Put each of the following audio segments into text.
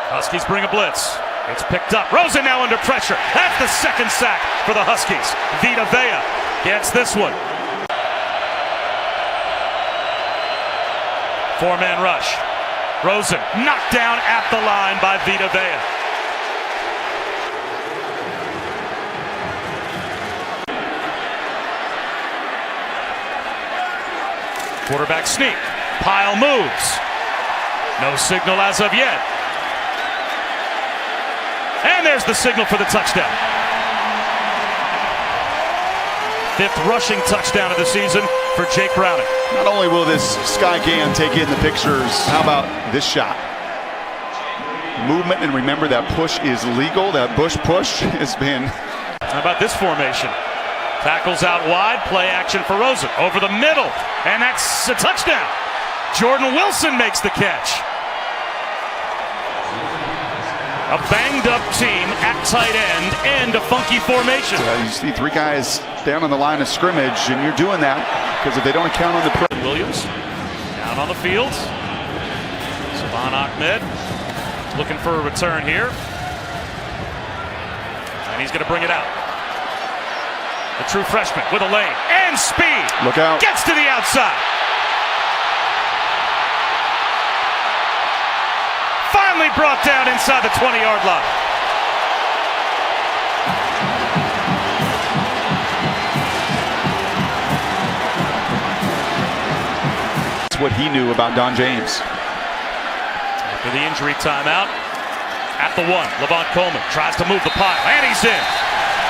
Huskies bring a blitz. It's picked up. Rosen now under pressure. That's the second sack for the Huskies. Vita Vea gets this one. Four-man rush. Rosen knocked down at the line by Vita Vea. Quarterback sneak. Pile moves. No signal as of yet. And there's the signal for the touchdown. Fifth rushing touchdown of the season for Jake Browning. Not only will this sky cam take in the pictures, how about this shot? Movement, and remember that push is legal. That Bush push has been. How about this formation? Tackles out wide, play action for Rosen. Over the middle, and that's a touchdown. Jordan Wilson makes the catch. A banged-up team at tight end and a funky formation. You see three guys down on the line of scrimmage, and you're doing that because if they don't count on the press. Williams down on the field. Savon Ahmed looking for a return here. And he's going to bring it out. The true freshman with a lane and speed. Look out. Gets to the outside. Finally brought down inside the 20-yard line. That's what he knew about Don James. After the injury timeout, at the one, Levon Coleman tries to move the pile, and he's in.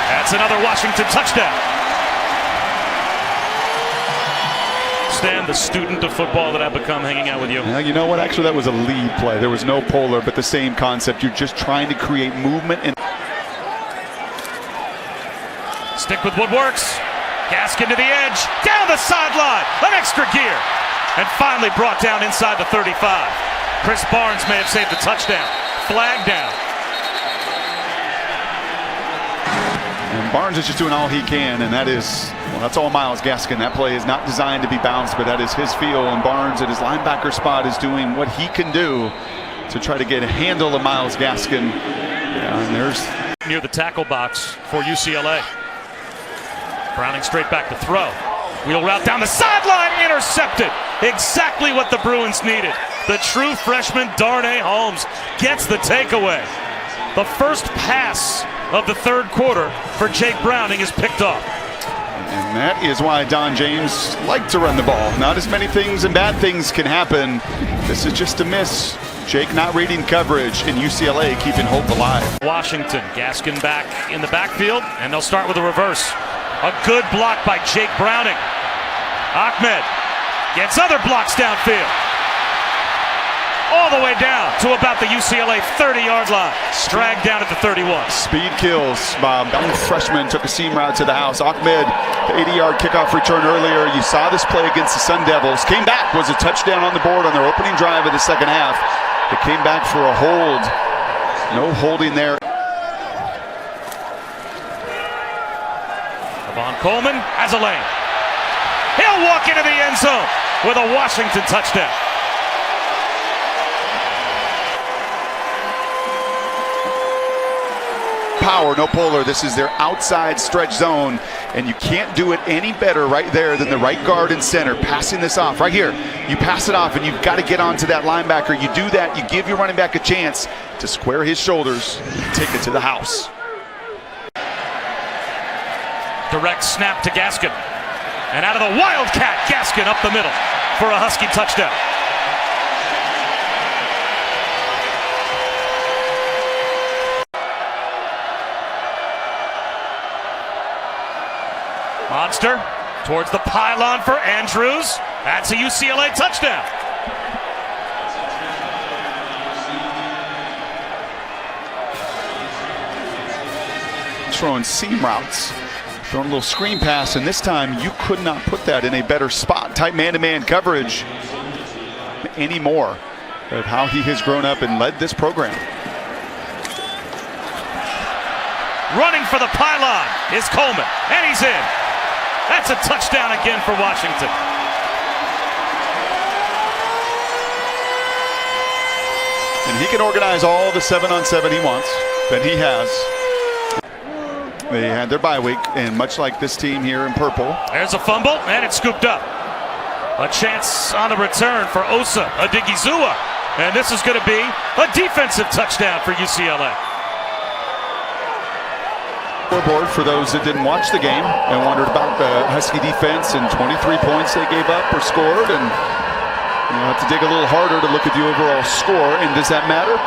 That's another Washington touchdown. Stan, the student of football that I've become hanging out with you. Well, you know what? Actually, that was a lead play. There was no polar, but the same concept. You're just trying to create movement. And stick with what works. Gaskin to the edge, down the sideline, an extra gear. And finally brought down inside the 35. Chris Barnes may have saved the touchdown. Flag down. And Barnes is just doing all he can, and that is, well, that's all Myles Gaskin. That play is not designed to be bounced, but that is his feel. And Barnes at his linebacker spot is doing what he can do to try to get a handle of Myles Gaskin. Yeah, and there's near the tackle box for UCLA. Browning straight back to throw. Wheel route down the sideline, intercepted. Exactly what the Bruins needed. The true freshman Darnay Holmes gets the takeaway. The first pass of the third quarter for Jake Browning is picked off. And that is why Don James liked to run the ball. Not as many things and bad things can happen. This is just a miss. Jake not reading coverage, and UCLA keeping hope alive. Washington, Gaskin back in the backfield, and they'll start with a reverse. A good block by Jake Browning. Ahmed gets other blocks downfield. All the way down to about the UCLA 30-yard line. Dragged down at the 31. Speed kills. Young freshman took a seam route to the house. Ahmed, the 80-yard kickoff return earlier. You saw this play against the Sun Devils. Came back, was a touchdown on the board on their opening drive of the second half. It came back for a hold. No holding there. Levon Coleman has a lane. He'll walk into the end zone with a Washington touchdown. Power, no polar. This is their outside stretch zone, and you can't do it any better right there than the right guard and center passing this off. Right here, you pass it off, and you've got to get onto that linebacker. You do that, you give your running back a chance to square his shoulders and take it to the house. Direct snap to Gaskin. And out of the Wildcat, Gaskin up the middle for a Husky touchdown. Monster towards the pylon for Andrews. That's a UCLA touchdown. Throwing seam routes. Throwing a little screen pass, and this time you could not put that in a better spot. Tight man-to-man coverage anymore of how he has grown up and led this program. Running for the pylon is Coleman, and he's in. That's a touchdown again for Washington. And He can organize all the 7-on-7 he wants, that he has. They had their bye week, and much like this team here in purple. There's a fumble, and it's scooped up. A chance on the return for Osa Odigizua. And this is going to be a defensive touchdown for UCLA. Scoreboard for those that didn't watch the game and wondered about the Husky defense and 23 points they gave up or scored. And you have to dig a little harder to look at the overall score. And does that matter?